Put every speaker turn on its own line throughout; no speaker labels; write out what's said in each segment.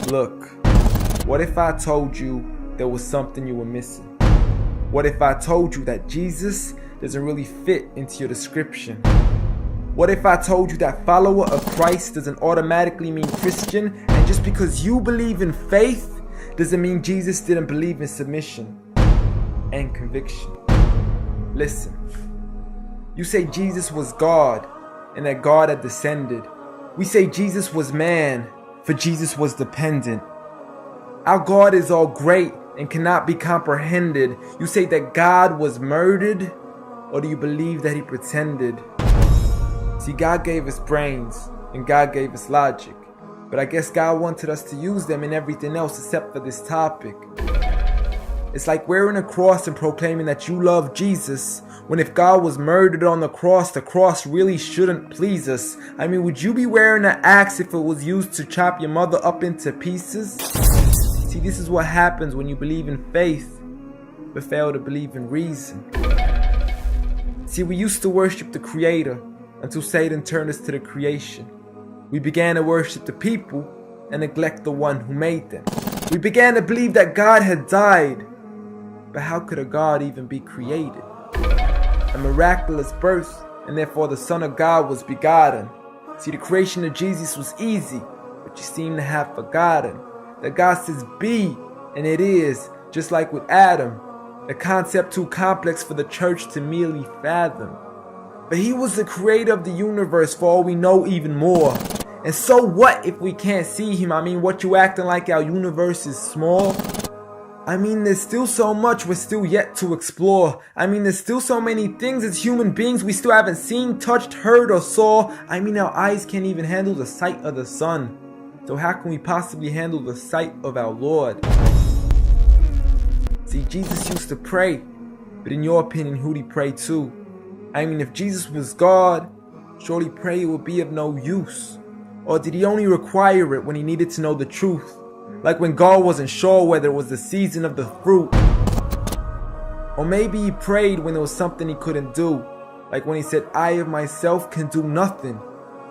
Look, what if I told you there was something you were missing? What if I told you that Jesus doesn't really fit into your description? What if I told you that follower of Christ doesn't automatically mean Christian, and just because you believe in faith doesn't mean Jesus didn't believe in submission and conviction? Listen, you say Jesus was God and that God had descended. We say Jesus was man, for Jesus was dependent. Our God is all great and cannot be comprehended. You say that God was murdered, or do you believe that he pretended? See, God gave us brains and God gave us logic, but I guess God wanted us to use them in everything else except for this topic. It's like wearing a cross and proclaiming that you love Jesus, when if God was murdered on the cross really shouldn't please us. I mean, would you be wearing an axe if it was used to chop your mother up into pieces? See, this is what happens when you believe in faith, but fail to believe in reason. See, we used to worship the Creator until Satan turned us to the creation. We began to worship the people and neglect the one who made them. We began to believe that God had died, but how could a God even be created? A miraculous birth, and therefore the Son of God was begotten. See, the creation of Jesus was easy, but you seem to have forgotten that God says be, and it is, just like with Adam, a concept too complex for the church to merely fathom. But he was the creator of the universe, for all we know, even more. And so what if we can't see him? I mean, what you acting like our universe is small? I mean, there's still so much we're still yet to explore. I mean, there's still so many things as human beings we still haven't seen, touched, heard, or saw. I mean, our eyes can't even handle the sight of the sun. So how can we possibly handle the sight of our Lord? See, Jesus used to pray, but in your opinion, who'd he pray to? I mean, if Jesus was God, surely prayer would be of no use. Or did he only require it when he needed to know the truth? Like when God wasn't sure whether it was the season of the fruit. Or maybe he prayed when there was something he couldn't do. Like when he said, I of myself can do nothing.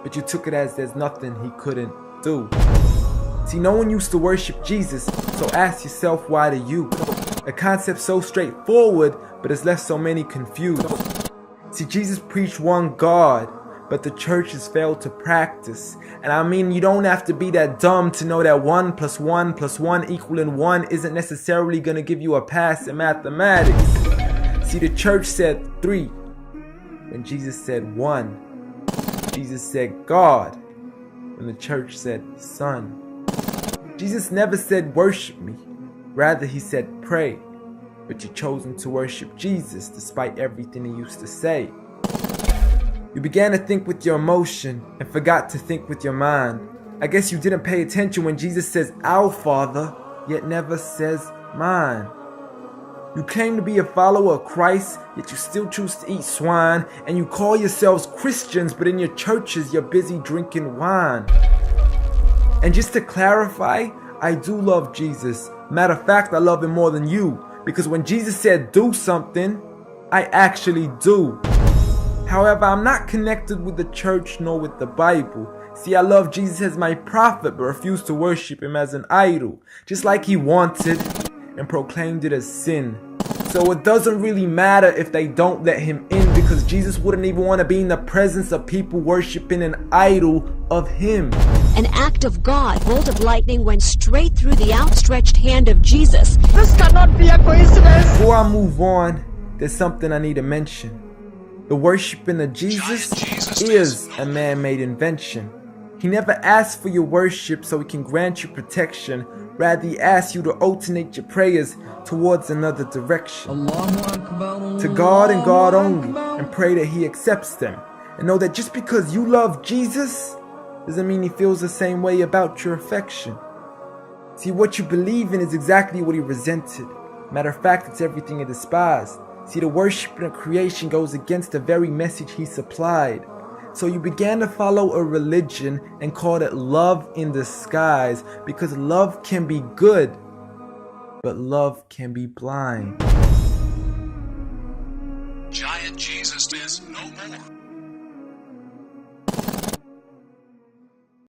But you took it as there's nothing he couldn't do. See, no one used to worship Jesus, so ask yourself, why do you? A concept so straightforward, but has left so many confused. See, Jesus preached one God, but the church has failed to practice. And I mean, you don't have to be that dumb to know that 1 + 1 + 1 equaling 1 isn't necessarily going to give you a pass in mathematics. See, the church said 3, when Jesus said 1. Jesus said God, when the church said Son. Jesus never said worship me, rather he said pray. But you've chosen to worship Jesus despite everything he used to say. You began to think with your emotion and forgot to think with your mind. I guess you didn't pay attention when Jesus says our Father, yet never says mine. You claim to be a follower of Christ, yet you still choose to eat swine. And you call yourselves Christians, but in your churches you're busy drinking wine. And just to clarify, I do love Jesus. Matter of fact, I love him more than you. Because when Jesus said do something, I actually do. However, I'm not connected with the church nor with the Bible. See, I love Jesus as my prophet, but refuse to worship him as an idol, just like he wanted and proclaimed it as sin. So it doesn't really matter if they don't let him in, because Jesus wouldn't even want to be in the presence of people worshiping an idol of him.
An act of God, bolt of lightning went straight through the outstretched hand of Jesus.
This cannot be a coincidence.
Before I move on, there's something I need to mention. The worshiping of Jesus is a man-made invention. He never asked for your worship so he can grant you protection. Rather, he asks you to alternate your prayers towards another direction. To God and God only, and pray that he accepts them. And know that just because you love Jesus doesn't mean he feels the same way about your affection. See, what you believe in is exactly what he resented. Matter of fact, it's everything he despised. See, the worship of creation goes against the very message he supplied. So you began to follow a religion and called it love in disguise, because love can be good, but love can be blind.
Giant Jesus is no more.